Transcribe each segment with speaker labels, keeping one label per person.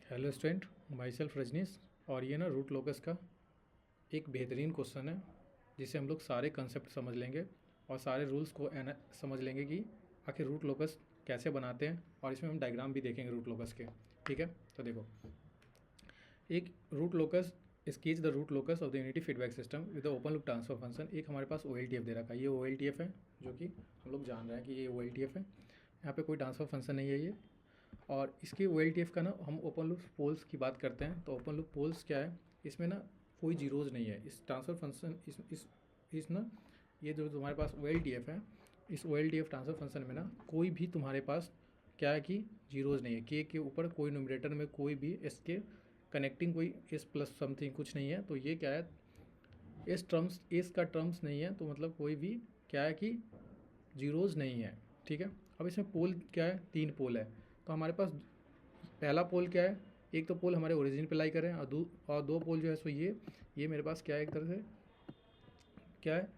Speaker 1: Hello student, myself Rajneesh. और ये ना रूट लोकस का एक बेहतरीन क्वेश्चन है जिसे हम लोग सारे कंसेप्ट समझ लेंगे और सारे रूल्स को समझ लेंगे कि आखिर रूट लोकस कैसे बनाते हैं, और इसमें हम डायग्राम भी देखेंगे रूट लोकस के। ठीक है, तो देखो, एक root locus sketch the root locus of the unity feedback system with the open loop transfer function. एक हमारे पास OLTF दे रखा है, ये OLTF है जो कि हम लोग जान रहे हैं कि ये OLTF है। यहाँ पे कोई ट्रांसफर फंक्शन नहीं है ये। और इसके OLTF का ना हम ओपन लूप पोल्स की बात करते हैं, तो ओपन लूप पोल्स क्या है, इसमें ना कोई जीरोज़ नहीं है। इस ट्रांसफ़र फंक्शन इस ना ये जो तुम्हारे पास OLTF है, इस OLTF ट्रांसफ़र फंक्शन में ना कोई भी तुम्हारे पास क्या है कि जीरोज़ नहीं है। के ऊपर कोई न्यूमरेटर में कोई भी इसके कनेक्टिंग कोई एस प्लस समथिंग कुछ नहीं है। तो ये क्या है, एस का टर्म्स नहीं है, तो मतलब कोई भी क्या है कि जीरोज़ नहीं है। ठीक है, अब इसमें पोल क्या है, 3 पोल है। तो हमारे पास पहला पोल क्या है, एक तो पोल हमारे ओरिजिन पे लाई करें, और दो पोल जो है सो ये मेरे पास क्या है, एक तरह से क्या है,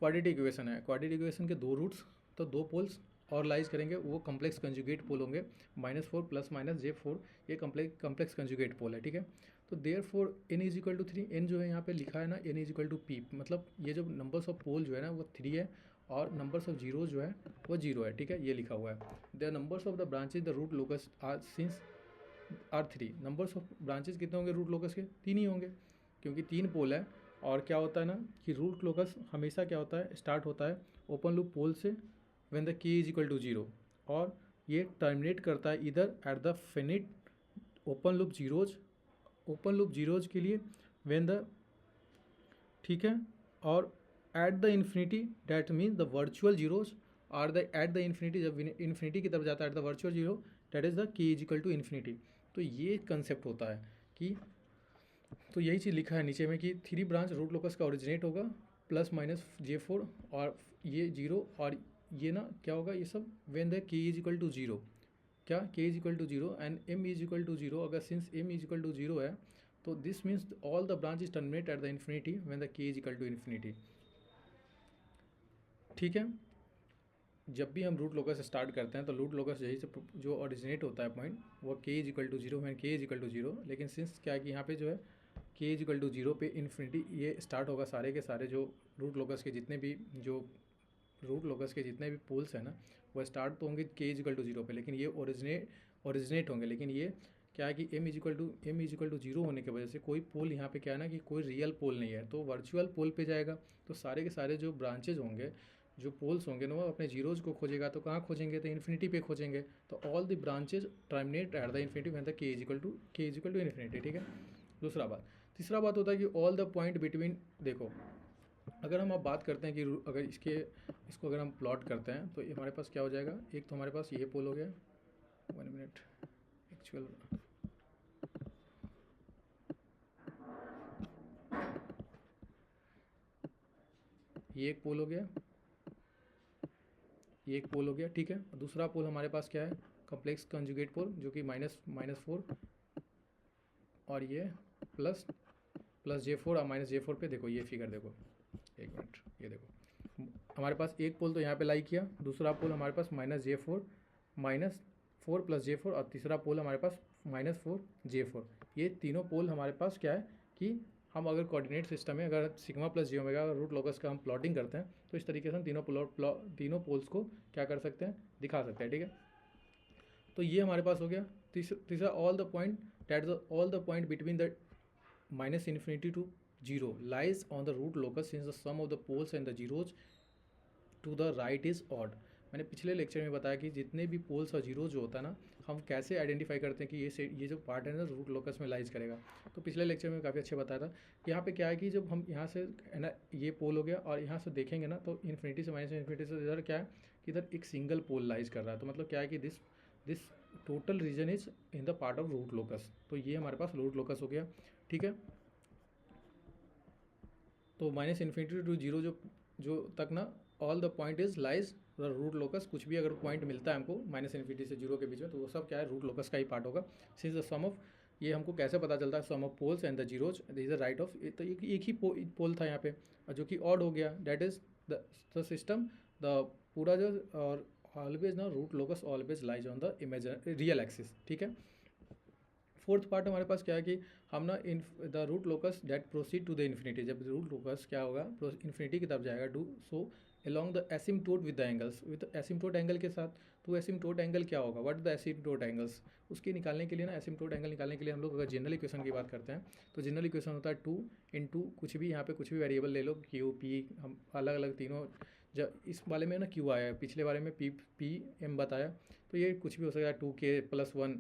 Speaker 1: क्वाड्रेटिक इक्वेशन है। क्वाड्रेटिक इक्वेशन के दो रूट्स, तो दो पोल्स और लाइज करेंगे, वो कम्प्लेक्स कंजुगेट पोल होंगे। -4 ± J4 ये कम्प्लेक्स कंजुगेट पोल है। ठीक है, तो देयरफॉर n = 3। n जो है यहाँ पे लिखा है ना, n = p, मतलब ये जो नंबर्स ऑफ पोल जो है ना वो 3 है, और नंबर्स ऑफ जीरो जो है वो 0 है। ठीक है, ये लिखा हुआ है। The numbers of the branches the root locus are since are 3। Numbers of branches कितने होंगे रूट लोकस के, 3 ही होंगे, क्योंकि 3 पोल है। और क्या होता है ना कि रूट लोकस हमेशा क्या होता है, स्टार्ट होता है ओपन लूप पोल से व्हेन द k = 0, और ये टर्मिनेट करता है इधर at the finite open loop zeros के लिए व्हेन द, ठीक है, और at the infinity that means the virtual zeros are the at the infinity, जब इन्फिनिटी की तरफ जाता है at the virtual zero that is the k = infinity. तो ये कंसेप्ट होता है कि, तो यही चीज़ लिखा है नीचे में कि 3 ब्रांच रूट लोकस का ओरिजिनेट होगा ± J4, और ये 0, और ये ना क्या होगा, ये सब व्हेन द k = 0, क्या k = 0 एंड m = 0। अगर सिंस m = 0 है, तो this means all the branches terminate at the infinity when the k = infinity. ठीक है, जब भी हम रूट लोकस स्टार्ट करते हैं तो रूट लोकस यही से जो ओरिजिनेट होता है पॉइंट, वो k = 0 व्हेन k = 0। लेकिन सिंस क्या है कि यहाँ पे जो है k = 0 पे इन्फिनिटी ये स्टार्ट होगा, सारे के सारे जो रूट लोकस के जितने भी पोल्स हैं ना, वो स्टार्ट तो होंगे k = 0 पे, लेकिन ये ओरिजिनेट होंगे। लेकिन ये क्या है कि m = 0 होने की वजह से कोई पोल यहाँ पे क्या है ना कि कोई रियल पोल नहीं है, तो वर्चुअल पोल पे जाएगा। तो सारे के सारे जो ब्रांचेज होंगे, जो पोल्स होंगे ना, वो अपने जीरोज को खोजेगा। तो कहाँ खोजेंगे, तो इन्फिनिटी पे खोजेंगे। तो all the branches terminate at the infinity when the k = infinity. ठीक है, तीसरा बात होता है कि ऑल द पॉइंट बिटवीन, देखो अगर हम अब बात करते हैं कि अगर इसको अगर हम प्लॉट करते हैं तो ये हमारे पास क्या हो जाएगा, एक तो हमारे पास ये पोल हो गया, 1 मिनट एक्चुअल, ये एक पोल हो गया, ठीक है। दूसरा पोल हमारे पास क्या है, कम्प्लेक्स कंजुगेट पोल, जो कि -4, और ये प्लस J4 और -J4 पे। देखो ये फिगर देखो, एक मिनट, ये देखो हमारे पास एक पोल तो यहाँ पे लाई किया, दूसरा पोल हमारे पास -4 + J4, और तीसरा पोल हमारे पास -4 J4। ये तीनों पोल हमारे पास क्या है कि हम अगर कोऑर्डिनेट सिस्टम में अगर sigma + J omega root locus का हम प्लॉटिंग करते हैं, तो इस तरीके से हम तीनों पोल्स को क्या कर सकते हैं, दिखा सकते हैं। ठीक है, तो ये हमारे पास हो गया। तीसरा all the point between the -∞ to 0 lies on the root locus since the sum of the poles and the zeros to the right is odd। मैंने पिछले लेक्चर में बताया कि जितने भी पोल्स और जीरो जो होता है ना, हम कैसे आइडेंटिफाई करते हैं कि ये जो पार्ट है ना रूट लोकस में लाइज करेगा। तो पिछले लेक्चर में काफ़ी अच्छे बताया था। यहाँ पे क्या है कि जब हम यहाँ से है ना, ये पोल हो गया, और यहाँ से देखेंगे ना तो इन्फिनिटी से -∞ से इधर क्या है कि इधर एक सिंगल पोल लाइज कर रहा है। तो मतलब क्या है कि this total region is in the part of root locus. तो ये हमारे पास रूट लोकस हो गया। ठीक है, तो -∞ to 0 जो तक ना all the point is lies the root locus. कुछ भी अगर पॉइंट मिलता है हमको -∞ से 0 के बीच में, तो वो सब क्या है, रूट लोकस का ही पार्ट होगा। सिंस द सम ऑफ, ये हमको कैसे पता चलता है, sum of poles and the zeros is the right of, तो एक ही पोल था यहाँ पे जो कि ऑड हो गया, that is the system, the पूरा जो, और ऑलवेज ना root locus always lies on the real axis. ठीक है, फोर्थ पार्ट हमारे पास क्या है कि हम ना in the root locus that proceed to the infinity, जब रूट लोकस क्या होगा इन्फिनिटी की तरफ जाएगा, do so along the asymptote with the angles, with asymptote angle के साथ। तो एसिम्टोट एंगल क्या होगा, व्हाट द एसिम्टोट एंगल्स, उसके निकालने के लिए ना, एसिम्टोट एंगल निकालने के लिए हम लोग अगर जनरल इक्वेशन की बात करते हैं तो जनरल इक्वेशन होता है 2 कुछ भी, यहाँ पे कुछ भी वेरिएबल ले लो, क्यू पी, हम अलग अलग तीनों, जब इस वाले में ना क्यू आया है, पिछले बारे में पी एम बताया, तो ये कुछ भी हो सकता है 2k+1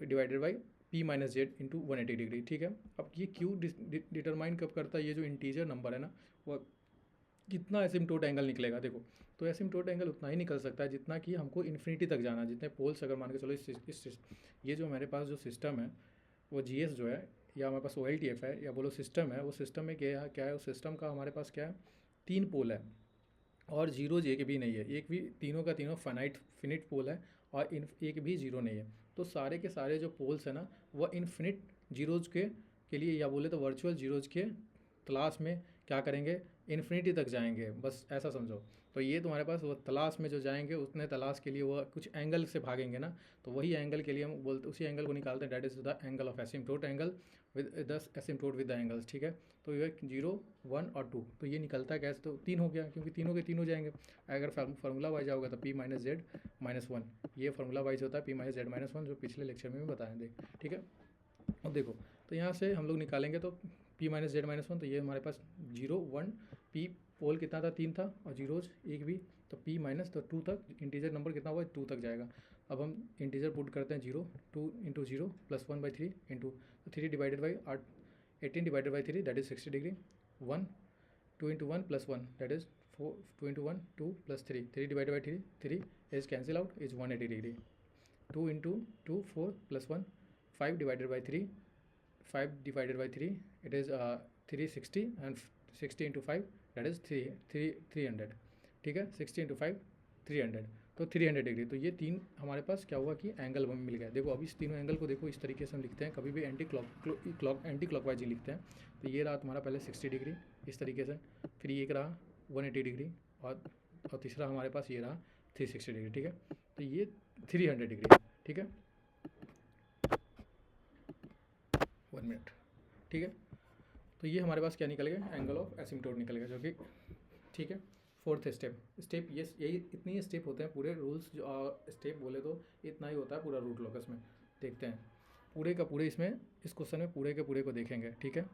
Speaker 1: divided by P minus Z into 180 degree, ठीक है। अब ये क्यू डिटरमाइन कब करता है, ये जो इंटीजर नंबर है ना, वो कितना एसिम्टोट एंगल निकलेगा, देखो तो एसिम्टोट एंगल उतना ही निकल सकता है जितना कि हमको इन्फिनिटी तक जाना, जितने पोल्स अगर मान के चलो ये जो हमारे पास जो सिस्टम है वो जीएस जो है, या हमारे पास OLTF है, या बोलो सिस्टम है, वो सिस्टम में क्या है, उस सिस्टम का हमारे पास क्या है, 3 पोल है और जीरोज एक भी नहीं है, एक भी, तीनों का तीनों फिनिट पोल है और एक भी जीरो नहीं है। तो सारे के सारे जो पोल्स हैं ना वह इन्फिनिट जीरोज के लिए, या बोले तो वर्चुअल जीरोज के तलाश में क्या करेंगे, इन्फिनिटी तक जाएंगे, बस ऐसा समझो। तो ये तुम्हारे पास वो तलाश में जो जाएंगे, उतने तलाश के लिए वो कुछ एंगल से भागेंगे ना, तो वही एंगल के लिए हम बोलते, उसी एंगल को निकालते हैं, that is the angle of asymptote angle with the asymptote with the angles, ठीक है। तो ये 0, 1 और 2, तो ये निकलता है कैसे, तो 3 हो गया, क्योंकि तीनों के तीनों जाएंगे। अगर फार्मूला वाइज जाओगे तो P-Z-1, ये फार्मूला वाइज होता है P-Z-1, जो पिछले लेक्चर में भी बताया देख, ठीक है। अब देखो, तो यहाँ से हम लोग निकालेंगे तो P-Z-1, तो ये हमारे पास 0, 1, P पोल कितना था, 3 था, और जीरोज एक भी, तो P माइनस, तो 2 तक इंटीजर नंबर कितना हुआ, 2 तक जाएगा। अब हम इंटीजर पुट करते हैं, 0, 2 into 0 plus 1/3 into 3 divided by 18 divided by 3 that is 60 degree, 1, 2 into 1 plus 1 that is 4, 2 into 1 2 plus 3, 3 divided by 3 is cancel out, is 180 degree, 2 into 2 4 plus 1 5 divided by 3, 5 divided by 3 it is 360 and 60 into 5 that is 300, ठीक है। 60 into 5 300, तो 300 degree. तो ये 3 हमारे पास क्या हुआ कि angle हमें मिल गया। देखो अब इस तीनों एंगल को देखो, इस तरीके से हम लिखते हैं, कभी भी एंटी क्लॉकवाइज ही लिखते हैं। तो ये रहा तुम्हारा पहले 60 डिग्री इस तरीके से, फिर ये एक रहा 180 डिग्री, और तीसरा हमारे पास ये रहा 360 डिग्री, ठीक है। तो ये 300 डिग्री, ठीक है, 1 मिनट, ठीक है। तो ये हमारे पास क्या निकल गया, एंगल ऑफ एसिम्टोट निकल गया, जो कि ठीक है। फोर्थ स्टेप ये यही इतनी ही स्टेप होते हैं पूरे रूल्स, जो स्टेप बोले तो इतना ही होता है पूरा रूट लोकस में। देखते हैं पूरे का पूरे, इसमें इस क्वेश्चन में पूरे के पूरे को देखेंगे, ठीक है।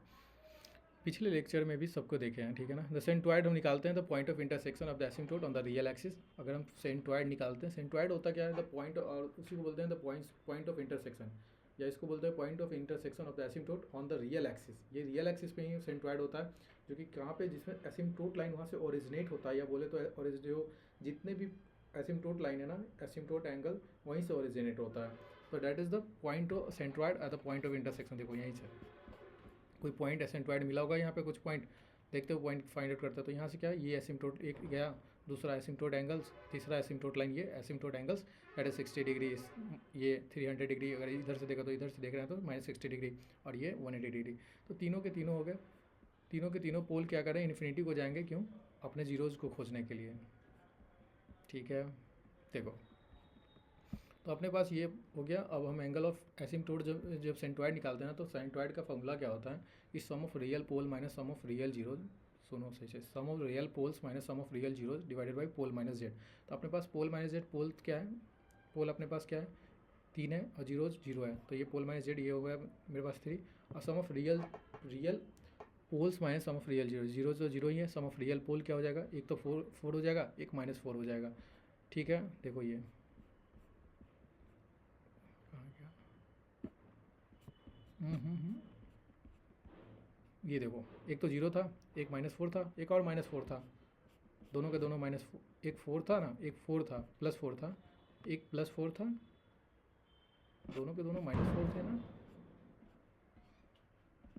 Speaker 1: पिछले लेक्चर में भी सबको देखे हैं, ठीक है ना। द सेंट्रॉइड हम निकालते हैं, the point of intersection of the asymptote on the real axis. अगर हम सेंट्रॉइड निकालते हैं, सेंट्रॉइड होता क्या है, द पॉइंट, और उसी को बोलते हैं द पॉइंट ऑफ इंटरसेक्शन, या इसको बोलते हैं point of intersection of the asymptote on the real axis. ये रियल एक्सिस पे ही सेंट्रॉइड होता है, जो कि कहाँ पे, जिसमें एसिम्टोट लाइन वहाँ से ओरिजिनेट होता है, या बोले तो जो जितने भी एसिम्टोट लाइन है ना, एसिम्टोट एंगल वहीं से ओरिजिनेट होता है। तो that is the point of centroid at the point of intersection. देखो यहीं से कोई पॉइंट एसिम्टोइड मिला होगा, यहाँ पे कुछ पॉइंट देखते हो, पॉइंट फाइंड आउट करता है। तो यहाँ से क्या है, ये एसिम्टोट एक गया, दूसरा एसिम्टोट एंगल्स, तीसरा एसिम्टोट लाइन, ये asymptote angles that is 60 degree, ये 300 डिग्री, अगर इधर से देखा तो इधर से देख रहे हैं तो -60 डिग्री, और ये 180 डिग्री। तो तीनों के तीनों हो गए, तीनों के तीनों पोल क्या करें, इन्फिनिटी को जाएंगे, क्यों, अपने जीरोज़ को खोजने के लिए, ठीक है। देखो तो अपने पास ये हो गया। अब हम एंगल ऑफ एसिम्टोट जब सेंट्रॉइड निकालते हैं ना, तो सेंट्रॉइड का फॉर्मूला क्या होता है, इस sum of real pole minus sum of real zero, सुनो सही से, sum of real poles minus sum of real zero divided by pole minus Z. तो अपने पास पोल माइनस जेड, पोल क्या है, पोल अपने पास क्या है, 3 है, और जीरो है, तो ये पोल माइनस जेड, ये हो गया मेरे पास 3, और sum of real poles minus sum of real zero, zero तो जीरो ही है, सम ऑफ रियल पोल क्या हो जाएगा, एक तो 4 हो जाएगा, एक -4 हो जाएगा, ठीक है। देखो ये ये देखो, एक तो जीरो था, एक -4 था, एक और -4 था, दोनों के दोनों एक 4 था ना, एक 4 था, +4 था, एक +4 था, दोनों के दोनों -4 थे ना,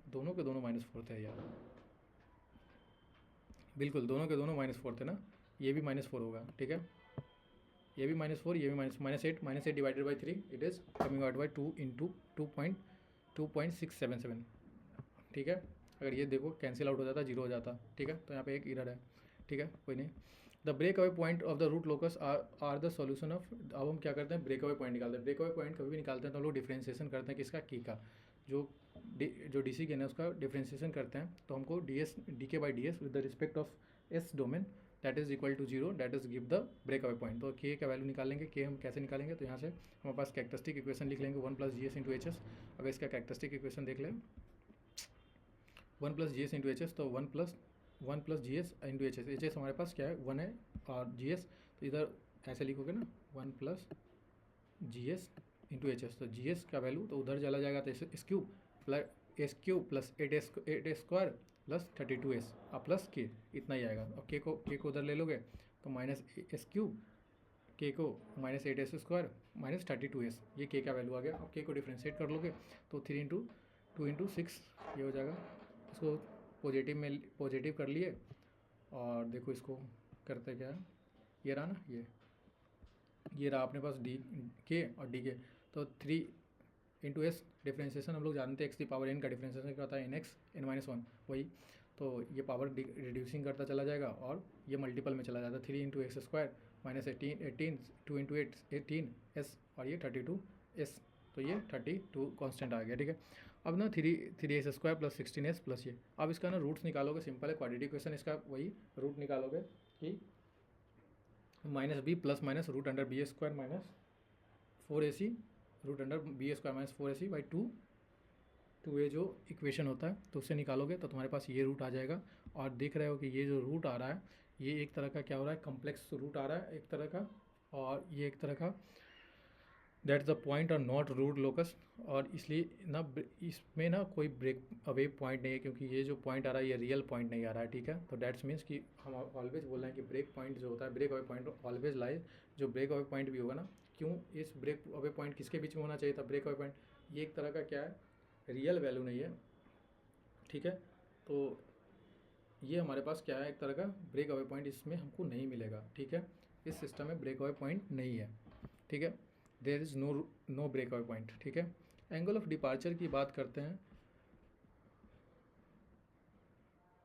Speaker 1: दोनों के दोनों -4 थे यार, बिल्कुल दोनों के दोनों -4 थे ना, ये भी -4 होगा, ठीक है, ये भी -4, ये भी -8 divided by 3 it is coming out by 2 into 2.677, ठीक है। अगर ये देखो कैंसिल आउट हो जाता, जीरो हो जाता, ठीक है। तो यहाँ पे एक एरर है, ठीक है, कोई नहीं। The breakaway point of the root locus are the solution of, अब हम क्या करते हैं, ब्रेक अवे पॉइंट निकालते हैं। ब्रेक अवे पॉइंट कभी भी निकालते हैं तो हम लोग डिफ्रेंशिएशन करते हैं किसका, की का। जो डी सी के ना उसका डिफ्रेंशिएशन करते हैं तो हमको D K by D S with the respect of S domain that is equal to 0 that is give the breakaway point. तो के का वैल्यू निकालेंगे, के हम कैसे निकालेंगे, तो यहाँ से हमारे पास कैरेक्टरिस्टिक इक्वेशन लिख लेंगे 1 plus G S into H S. अगर इसका कैरेक्टरिस्टिक इक्वेशन देख लें 1 plus G S into H S, तो 1 plus G S into H S हमारे पास क्या है 1 है, और जी एस तो इधर ऐसे लिखोगे ना 1 plus G S into H S, तो जी एस का वैल्यू तो उधर चला जाएगा, तो S cube plus 8 square plus 32s और प्लस के इतना ही आएगा। और के को उधर ले लोगे तो माइनस एस क्यूब, के को minus 8s square minus 32s, ये के का वैल्यू आ गया। अब के को डिफ्रेंशिएट कर लोगे तो 3 इंटू 2 इंटू 6 ये हो जाएगा। इसको पॉजिटिव कर लिए, और देखो इसको करते क्या है, ये रहा ना, ये रहा अपने पास डी के और डी के, तो 3 इंटू एस डिफ्रेंशिएशन हम लोग जानते हैं एक्स दी पावर एन का डिफ्रेंशिएशन क्या होता है, एन एक्स एन माइनस 1 वही, तो ये पावर रिड्यूसिंग करता चला जाएगा और ये मल्टीपल में चला जाता है। 3 into x square minus 18 2 into 8 18 S, और ये 32 एस, तो ये 32 कांस्टेंट आ गया। ठीक है, अब ना 3 S square plus 16 S plus ये, अब इसका ना रूट्स निकालोगे, सिंपल है क्वाड्रेटिक इक्वेशन, इसका वही रूट निकालोगे कि minus B plus minus root under B square minus 4ac root under B square minus 4ac by 2a जो इक्वेशन होता है तो उससे निकालोगे तो तुम्हारे पास ये रूट आ जाएगा। और देख रहे हो कि ये जो रूट आ रहा है ये एक तरह का क्या हो रहा है, कम्प्लेक्स रूट आ रहा है एक तरह का, और ये एक तरह का दैट्स द पॉइंट और नॉट रूट लोकस, और इसलिए ना इसमें ना कोई ब्रेक अवे पॉइंट नहीं है, क्योंकि ये जो पॉइंट आ रहा है ये रियल पॉइंट नहीं आ रहा है। ठीक है, तो दैट्स मीन्स कि हम ऑलवेज बोल रहे हैं कि ब्रेक पॉइंट जो होता है, breakaway point always lies, जो ब्रेक अवे पॉइंट भी होगा ना, क्यों इस ब्रेक अवे पॉइंट किसके बीच में होना चाहिए था, ब्रेक अवे पॉइंट ये एक तरह का क्या है, रियल वैल्यू नहीं है। ठीक है, तो ये हमारे पास क्या है, एक तरह का ब्रेक अवे पॉइंट इसमें हमको नहीं मिलेगा। ठीक है, इस सिस्टम में ब्रेक अवे पॉइंट नहीं है। ठीक है, there is no breakaway point. ठीक है, एंगल ऑफ डिपार्चर की बात करते हैं,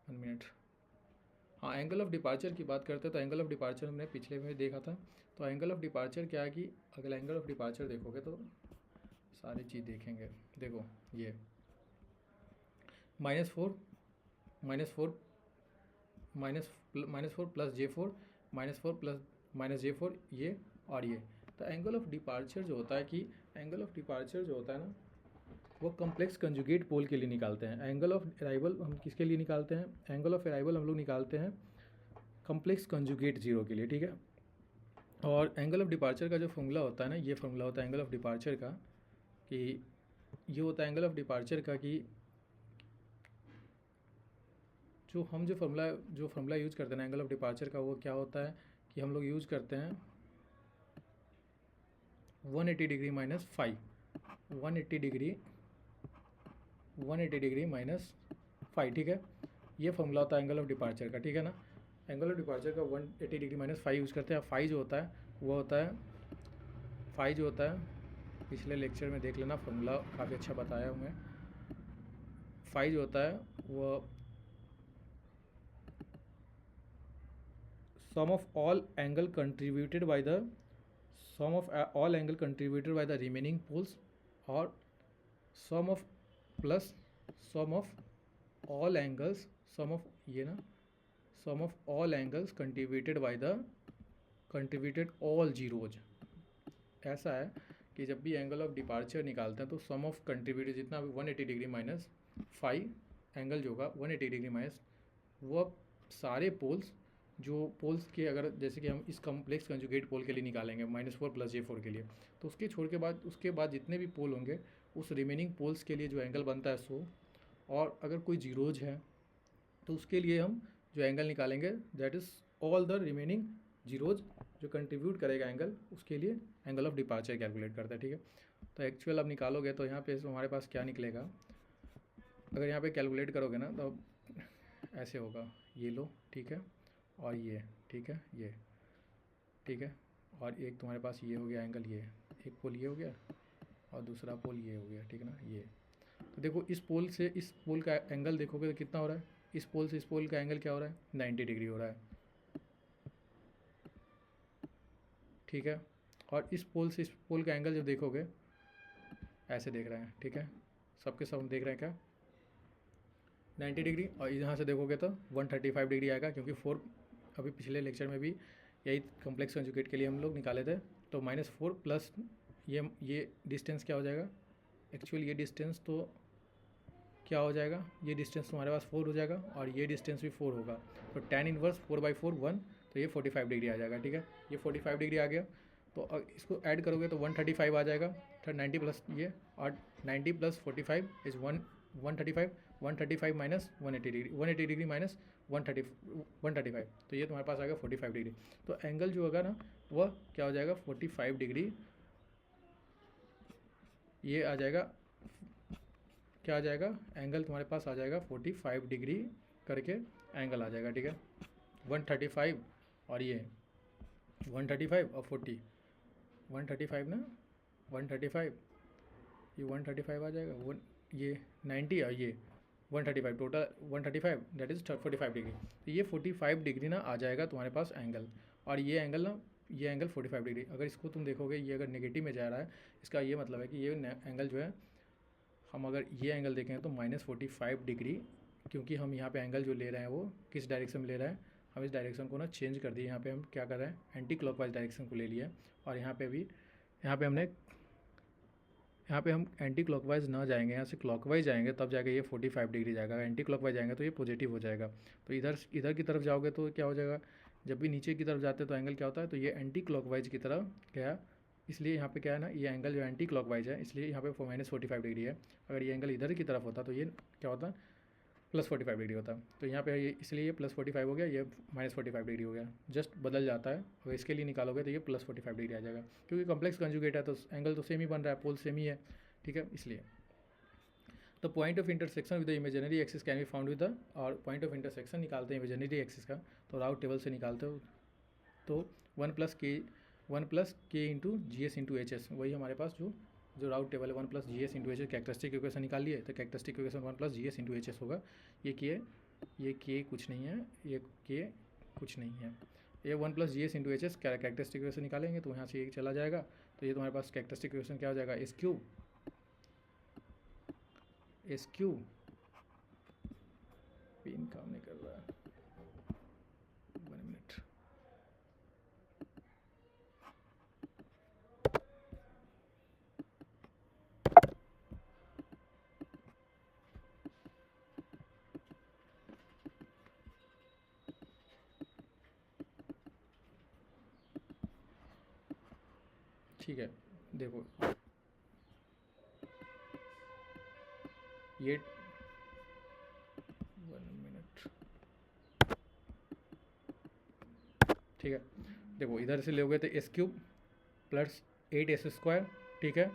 Speaker 1: 1 मिनट, हाँ एंगल ऑफ डिपार्चर की बात करते हैं, तो एंगल ऑफ डिपार्चर हमने पिछले में देखा था। तो एंगल ऑफ डिपार्चर क्या है कि अगर एंगल ऑफ डिपार्चर देखोगे तो सारी चीज़ देखेंगे। देखो ये -4 प्लस J4 -4 प्लस -J4 ये और ये, तो एंगल ऑफ डिपार्चर जो होता है कि एंगल ऑफ डिपार्चर जो होता है ना वो कम्प्लेक्स कंजुगेट पोल के लिए निकालते हैं। एंगल ऑफ अराइवल हम किसके लिए निकालते हैं, एंगल ऑफ अराइवल हम लोग निकालते हैं कम्प्लेक्स कंजुगेट जीरो के लिए। ठीक है, और एंगल ऑफ डिपार्चर का जो फॉर्मूला होता है ना, ये फॉर्मूला होता है एंगल ऑफ डिपार्चर का, कि ये होता है एंगल ऑफ डिपार्चर का कि जो फॉर्मूला यूज़ करते हैं एंगल ऑफ डिपार्चर का, वो क्या होता है कि हम लोग यूज़ करते हैं 180 डिग्री माइनस 5, 180 डिग्री माइनस 5। ठीक है, ये फॉर्मूला होता है एंगल ऑफ डिपार्चर का। ठीक है ना, एंगल ऑफ डिपार्चर का 180 डिग्री माइनस 5 यूज़ करते हैं। फाई जो होता है वो होता है, फाई जो होता है पिछले लेक्चर में देख लेना, फॉर्मूला काफ़ी अच्छा बताया हूँ मैं। फाई जो होता है वो sum of all angle contributed by the remaining poles, और sum of all angles contributed all zeros। ऐसा है कि जब भी एंगल ऑफ डिपार्चर निकालते हैं तो सम ऑफ कंट्रीब्यूटेड जितना भी 180 डिग्री माइनस 5 एंगल जो होगा 180 डिग्री माइनस, वो सारे पोल्स जो पोल्स के, अगर जैसे कि हम इस कम्प्लेक्स कंजुगेट पोल के लिए निकालेंगे -4 प्लस J4 के लिए, तो उसके बाद जितने भी पोल होंगे उस रिमेनिंग पोल्स के लिए जो एंगल बनता है 100, और अगर कोई जीरोज है तो उसके लिए हम जो एंगल निकालेंगे that is all the remaining zeros जो कंट्रीब्यूट करेगा एंगल, उसके लिए एंगल ऑफ डिपार्चर कैलकुलेट करता है। ठीक है, तो एक्चुअल अब निकालोगे तो यहाँ पे हमारे पास क्या निकलेगा, अगर यहाँ पे कैलकुलेट करोगे ना तो ऐसे होगा, ये लो ठीक है, और ये ठीक है, ये ठीक है, और एक तुम्हारे पास ये हो गया एंगल, ये एक पोल ये हो गया और दूसरा पोल ये हो गया। ठीक है ना, ये तो देखो इस पोल से इस पोल का एंगल देखोगे तो कितना हो रहा है, इस पोल से इस पोल का एंगल क्या हो रहा है, 90 डिग्री हो रहा है। ठीक है, और इस पोल से इस पोल का एंगल जब देखोगे ऐसे देख रहे हैं। ठीक है, सबके सब हम देख रहे हैं क्या 90 डिग्री, और यहाँ से देखोगे तो 135 डिग्री आएगा, क्योंकि 4 अभी पिछले लेक्चर में भी यही कॉम्प्लेक्स कंजुगेट के लिए हम लोग निकाले थे। तो -4 प्लस ये डिस्टेंस क्या हो जाएगा, एक्चुअली ये डिस्टेंस तो क्या हो जाएगा, ये डिस्टेंस तुम्हारे पास 4 हो जाएगा और ये डिस्टेंस भी 4 होगा। तो tan इनवर्स 4/4 1, तो ये 45 डिग्री आ जाएगा। ठीक है, ये 45 डिग्री आ गया। तो इसको ऐड करोगे तो 135 आ जाएगा। 90 प्लस ये, और 90 plus 45 is 135, 135 minus 180 degree, 180 degree minus 135, तो ये तुम्हारे पास आएगा 45 डिग्री। तो एंगल जो होगा ना वह क्या हो जाएगा 45 डिग्री, ये आ जाएगा, क्या आ जाएगा, एंगल तुम्हारे पास आ जाएगा 45 डिग्री करके एंगल आ जाएगा। ठीक है, 135 और ये 135 और 40, 135 ना, 135, ये 135 आ जाएगा, ये 90 और ये 135, टोटल 135, दैट इज़ 45 डिग्री। तो ये 45 डिग्री ना आ जाएगा तुम्हारे पास एंगल, और ये एंगल ना, ये एंगल 45 डिग्री। अगर इसको तुम देखोगे ये अगर नेगेटिव में जा रहा है, इसका ये मतलब है कि ये एंगल जो है, हम अगर ये एंगल देखें तो -45 डिग्री, क्योंकि हम यहाँ पे एंगल जो ले रहे हैं वो किस डायरेक्शन में ले रहे हैं, हम इस डायरेक्शन को ना चेंज कर दिए। यहाँ पे हम क्या कर रहे हैं, एंटी क्लॉकवाइज डायरेक्शन को ले लिया, और यहाँ पे भी, यहाँ पे हम एंटी क्लॉकवाइज ना जाएंगे, यहाँ से क्लॉकवाइज जाएंगे तब जाके ये 45 डिग्री जाएगा। एंटी क्लॉकवाइज जाएंगे तो ये पॉजिटिव हो जाएगा। तो इधर की तरफ जाओगे तो क्या हो जाएगा, जब भी नीचे की तरफ जाते हैं तो एंगल क्या होता है, तो ये एंटी क्लॉकवाइज की तरफ गया, इसलिए यहाँ पे क्या है ना, ये एंगल जो एंटी क्लॉकवाइज है, इसलिए यहाँ पे -45 डिग्री है। अगर ये एंगल इधर की तरफ होता तो ये क्या होता, +45 डिग्री होता। तो यहाँ पे ये इसलिए ये +45 हो गया, ये -45 डिग्री हो गया, जस्ट बदल जाता है। अगर इसके लिए निकालोगे तो ये +45 डिग्री आ जाएगा, क्योंकि कॉम्प्लेक्स कंजुगेट है तो एंगल तो सेम ही बन रहा है, पोल सेम ही है। ठीक है, इसलिए तो point of intersection with the imaginary axis can be found with the, और पॉइंट ऑफ इंटरसेक्शन निकालते हैं इमेजिनरी एक्सिस का, तो राउट टेबल से निकालते हो तो 1 + k into GS into HS, वही हमारे पास जो राउट टेबल है, 1 + GS into HS। Characteristic equation निकालिए तो characteristic equation 1 + GS into HS होगा। ये k कुछ नहीं है, ये k कुछ नहीं है, ये 1 + GS into HS characteristic equation निकालेंगे तो यहाँ से ये चला जाएगा। तो ये तुम्हारे पास कैरेक्टरिस्टिक इक्वेशन क्या हो जाएगा, SQ पिन काम नहीं कर रहा है, 1 मिनट। ठीक है, देखो ये 1 मिनट। ठीक है, देखो इधर से लोगे तो S³ + 8S², ठीक है,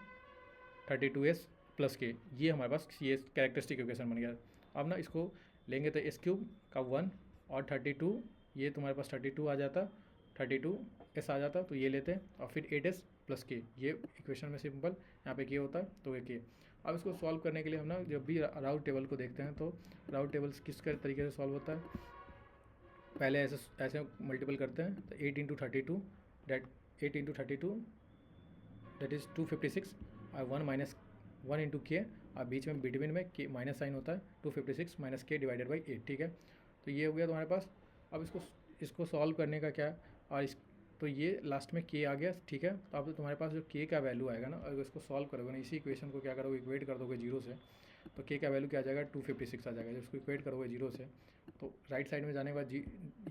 Speaker 1: 32S + k, ये हमारे पास ये कैरेक्टरिस्टिक इक्वेशन बन गया। अब ना इसको लेंगे तो S³ का 1 और 32, ये तुम्हारे पास 32 आ जाता, 32S आ जाता, तो ये लेते हैं, और फिर 8S + k, ये इक्वेशन में सिंपल यहाँ पे k होता है तो ये k। अब इसको सॉल्व करने के लिए हम ना जब भी राउट टेबल को देखते हैं तो राउट टेबल किस तरीके से सॉल्व होता है, पहले ऐसे मल्टीपल करते हैं, तो 8 × 32 दैट इज़ 256, और 1 × k, और बीच में बिटवीन में k माइनस साइन होता है, 256 - k / 8। ठीक है, तो ये हो गया तुम्हारे पास। अब इसको सॉल्व करने का क्या, और तो ये लास्ट में k आ गया। ठीक है, तो अब तुम्हारे पास जो k का वैल्यू आएगा ना, अगर इसको सॉल्व करोगे ना, इसी इक्वेशन को क्या करोगे, इक्वेट कर दोगे 0 से, तो k का वैल्यू क्या आ जाएगा, 256 आ जाएगा। जब इसको इक्वेट करोगे 0 से, तो राइट साइड में जाने के बाद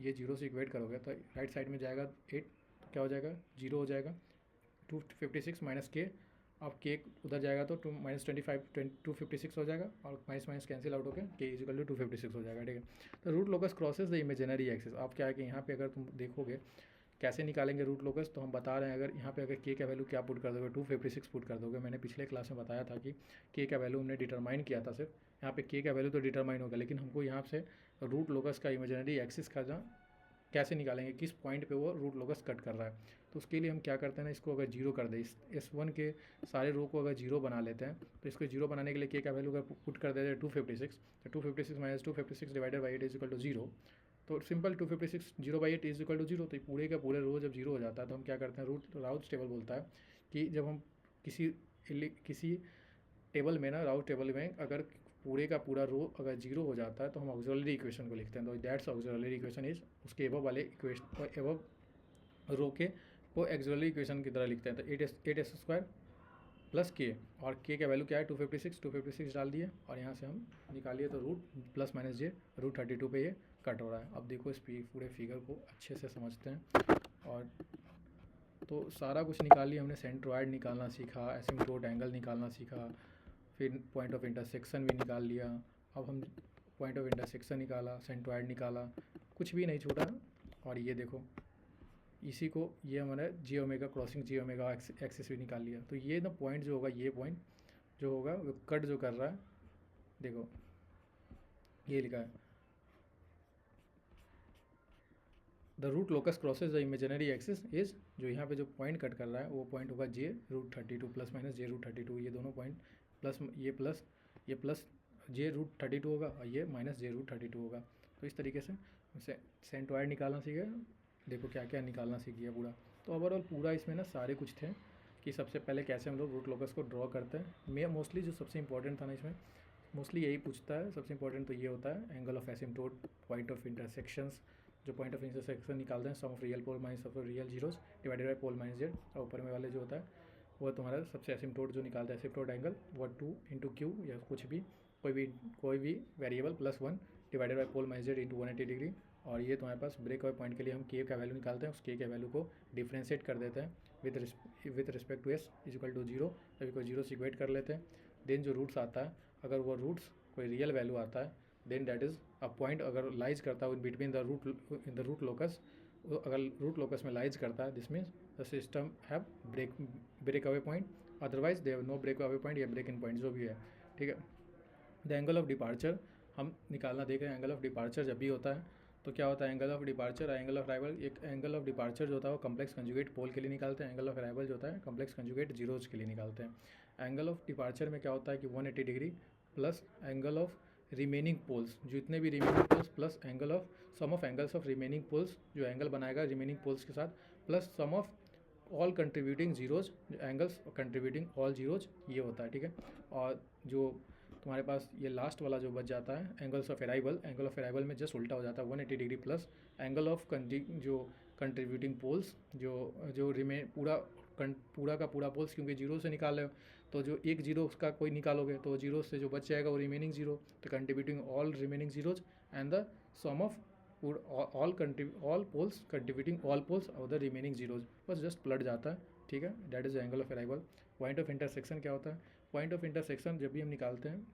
Speaker 1: ये 0 से इक्वेट करोगे तो राइट साइड में जाएगा 8, तो क्या हो जाएगा, 0 हो जाएगा, 256 - k, अब k उधर जाएगा तो -25 256 हो जाएगा, और माइनस कैंसिल आउट होकर k = 256 हो जाएगा। ठीक है, तो root locus crosses the imaginary axis. आप क्या है कि यहाँ पे अगर तुम देखोगे कैसे निकालेंगे रूट लोकस, तो हम बता रहे हैं, अगर यहाँ पे अगर k का वैल्यू क्या पुट कर दोगे, 256 पुट कर दोगे। मैंने पिछले क्लास में बताया था कि k का वैल्यू हमने डिटरमाइन किया था, सिर्फ यहाँ पे k का वैल्यू तो डिटरमाइन होगा, लेकिन हमको यहाँ से रूट लोकस का इमेजिनरी एक्सिस का कैसे निकालेंगे, किस पॉइंट पे वो रूट लोकस कट कर रहा है। तो उसके लिए हम क्या करते हैं ना, इसको अगर 0 कर दें, S1 के सारे रो को अगर 0 बना लेते हैं, तो इसको 0 बनाने के लिए k का वैल्यू अगर पुट कर देते हैं 256, तो 256 - 256 / 8 = 0। तो सिंपल 256 0/8 = 0। तो पूरे का पूरे रो जब 0 हो जाता है तो हम क्या करते हैं, राउट टेबल बोलता है कि जब हम किसी टेबल में ना, राउट टेबल में अगर पूरे का पूरा रो अगर जीरो हो जाता है तो हम ऑक्सिलरी इक्वेशन को लिखते हैं, तो दैट्स ऑक्सिलरी इक्वेशन इज, उसके एबव वाले इक्वेशन एबव रो के वो ऑक्सिलरी इक्वेशन की तरह लिखते हैं। तो 8s स्क्वायर प्लस के, और के का वैल्यू क्या है 256 डाल दिए, और यहाँ से हम निकालिए तो रूट प्लस माइनस जे रूट 32 पे ये कट हो रहा है। अब देखो इस पूरे फिगर को अच्छे से समझते हैं। और तो सारा कुछ निकाल लिया हमने, सेंट्रोइड निकालना सीखा, एसिम्प्टोट एंगल निकालना सीखा, फिर पॉइंट ऑफ इंटरसेक्शन भी निकाल लिया। अब हम पॉइंट ऑफ इंटरसेक्शन निकाला, सेंट्रोइड निकाला, कुछ भी नहीं छूटा। और ये देखो इसी को, ये हमारा जी ओमेगा क्रॉसिंग जी ओमेगा एक्सिस भी निकाल लिया। तो ये ना पॉइंट जो होगा, ये पॉइंट जो होगा वो कट जो कर रहा है, देखो ये लिखा है the root locus crosses the imaginary axis is, जो यहाँ पे जो पॉइंट कट कर रहा है वो पॉइंट होगा जे रूट 32 प्लस माइनस जे रूट 32। ये दोनों पॉइंट प्लस ये प्लस जे रूट 32 होगा, और ये माइनस जे रूट 32 होगा। तो इस तरीके से सेंट्रोइड निकालना सीखे, देखो क्या क्या निकालना सीख गया पूरा। तो ओवरऑल पूरा इसमें ना सारे कुछ थे कि सबसे पहले कैसे हम लोग रूट लोकस को ड्रॉ करते हैं। मैं मोस्टली जो सबसे इंपॉर्टेंट था ना इसमें, मोस्टली यही पूछता है, सबसे इंपॉर्टेंट तो ये होता है angle of asymptote, point of intersections, जो पॉइंट ऑफ इंटरसेक्शन निकालते हैं, sum of real pole minus of real zeros divided by pole minus Z, और ऊपर में वाले जो होता है वो तुम्हारा सबसे एसिम्प्टोट जो निकालता है, एसिम्प्टोट एंगल वो 2 इंटू क्यू या कुछ भी कोई भी variable plus 1 divided by pole minus Z into 180 degree. और ये तुम्हारे पास ब्रेक अवे पॉइंट के लिए हम के का वैल्यू निकालते हैं, उस के वैल्यू को डिफ्रेंशिएट कर देते हैं with respect to S is equal to zero, सभी को जीरो से इक्वेट कर लेते हैं। देन जो रूट्स आता है, अगर वो रूट्स कोई रियल वैल्यू आता है, then that is a point अगर लाइज करता है बिटवीन द रूट लोकस, अगर रूट लोकस में लाइज करता है, this means the system have breakaway point, otherwise they have no breakaway point या ब्रेक इन पॉइंट जो भी है, ठीक है। द एंगल ऑफ डिपार्चर हम निकालना देख रहे हैं। एंगल ऑफ डिपार्चर जब भी होता है तो क्या होता है, एंगल ऑफ डिपार्चर और एंगल ऑफ अराइवल, एक एंगल ऑफ डिपार्चर जो होता है वो कम्प्लेक्स कंजुगेट पोल के लिए निकालते हैं, एंगल ऑफ अराइवल जो होता है कम्प्लेक्स कंजुगेट जीरोज के लिए निकालते हैं। एंगल ऑफ डिपार्चर में क्या होता है कि 180 degree plus angle of remaining poles, जितने भी remaining poles plus angle of sum of angles of remaining poles, जो एंगल बनाएगा रिमेनिंग पोल्स के साथ, plus sum of all contributing zeros, angles contributing all zeros, ये होता है, ठीक है। और जो तुम्हारे पास ये लास्ट वाला जो बच जाता है angles of arrival, angle of arrival में जस्ट उल्टा हो जाता है 180 डिग्री प्लस एंगल ऑफ जो कंट्रीब्यूटिंग पोल्स, जो रिमेन पूरा का पूरा पोल्स क्योंकि जीरो से निकाल रहे हो, तो जो एक जीरो उसका कोई निकालोगे तो जीरो से जो बच जाएगा वो रिमेनिंग जीरो, तो contributing all remaining zeros and the sum of all poles contributing all poles और द रिमेनिंग जीरोज, बस जस्ट पलट जाता है, ठीक है। That is angle of arrival. Point of intersection क्या होता है, पॉइंट ऑफ इंटरसेक्शन जब भी हम निकालते हैं,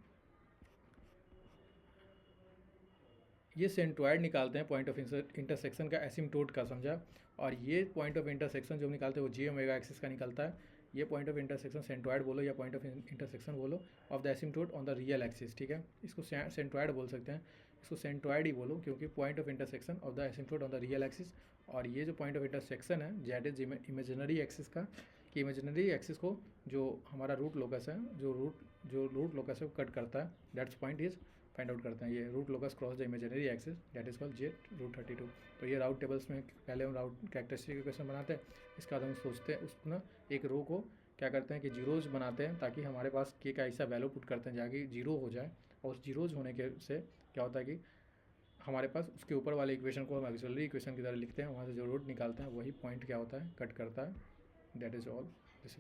Speaker 1: ये सेंट्रोइड निकालते हैं पॉइंट ऑफ इंटरसेक्शन का, एसिम्प्टोट का, समझा। और ये पॉइंट ऑफ इंटरसेक्शन जो हम निकालते हैं वो जी ओमेगा एक्सिस का निकलता है। ये पॉइंट ऑफ इंटरसेक्शन सेंट्रोइड बोलो या पॉइंट ऑफ इंटरसेक्शन बोलो of the asymptote on the real axis, ठीक है। इसको सेंट्रोइड बोल सकते हैं, इसको सेंट्रोइड ही बोलो क्योंकि point of intersection of the asymptote on the real axis. और ये जो पॉइंट ऑफ इंटरसेक्शन है दैट इज इमेजिनरी एक्सिस का, कि इमेजिनरी एक्सिस को जो हमारा रूट लोकस है, जो रूट लोकस है वो कट करता है, that's point is find out करते हैं। ये root locus cross the imaginary axis that is called J root 32। तो ये राउट टेबल्स में पहले हम राउट कैरेक्टरिस्टिक इक्वेशन बनाते हैं, इसके बाद हम सोचते हैं उसको ना एक रो को क्या करते हैं कि जीरोज बनाते हैं, ताकि हमारे पास के का ऐसा वैल्यू पुट करते हैं जाके जीरो हो जाए, और उस जीरोज होने के से क्या होता है कि हमारे पास उसके ऊपर वाले इक्वेशन को हम एक्सिलरी इक्वेशन की तरह लिखते हैं, वहाँ से जो रूट निकालते हैं वही पॉइंट क्या होता है कट करता है, दैट इज़ ऑल दिस।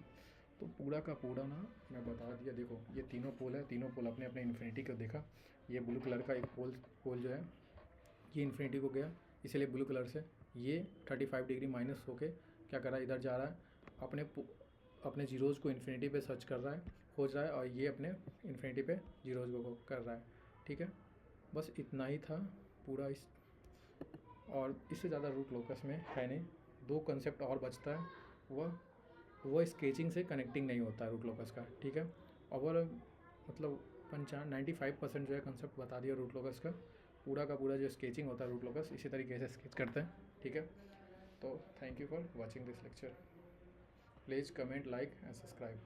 Speaker 1: तो पूरा का पूरा ना मैं बता दिया। देखो ये तीनों पोल है, तीनों पोल अपने अपने इन्फिनिटी को देखा। ये ब्लू कलर का एक पोल जो है ये इन्फिनिटी को गया, इसलिए ब्लू कलर से ये 35 डिग्री माइनस होके क्या कर रहा है, इधर जा रहा है, अपने जीरोज़ को इन्फिनिटी पे सर्च कर रहा है, खोज रहा है, और ये अपने इन्फिनिटी पे जीरोज़ को कर रहा है, ठीक है। बस इतना ही था पूरा इस, और इससे ज़्यादा रूट लोकस में है नहीं। दो कंसेप्ट और बचता है, वो स्केचिंग से कनेक्टिंग नहीं होता है रूट लोकस का, ठीक है। और मतलब 95% जो है कंसेप्ट बता दिया रूट लोकस का, पूरा का पूरा जो स्केचिंग होता है रूट लोकस इसी तरीके से स्केच करते हैं, ठीक है। तो thank you for watching this lecture, please comment, like and subscribe.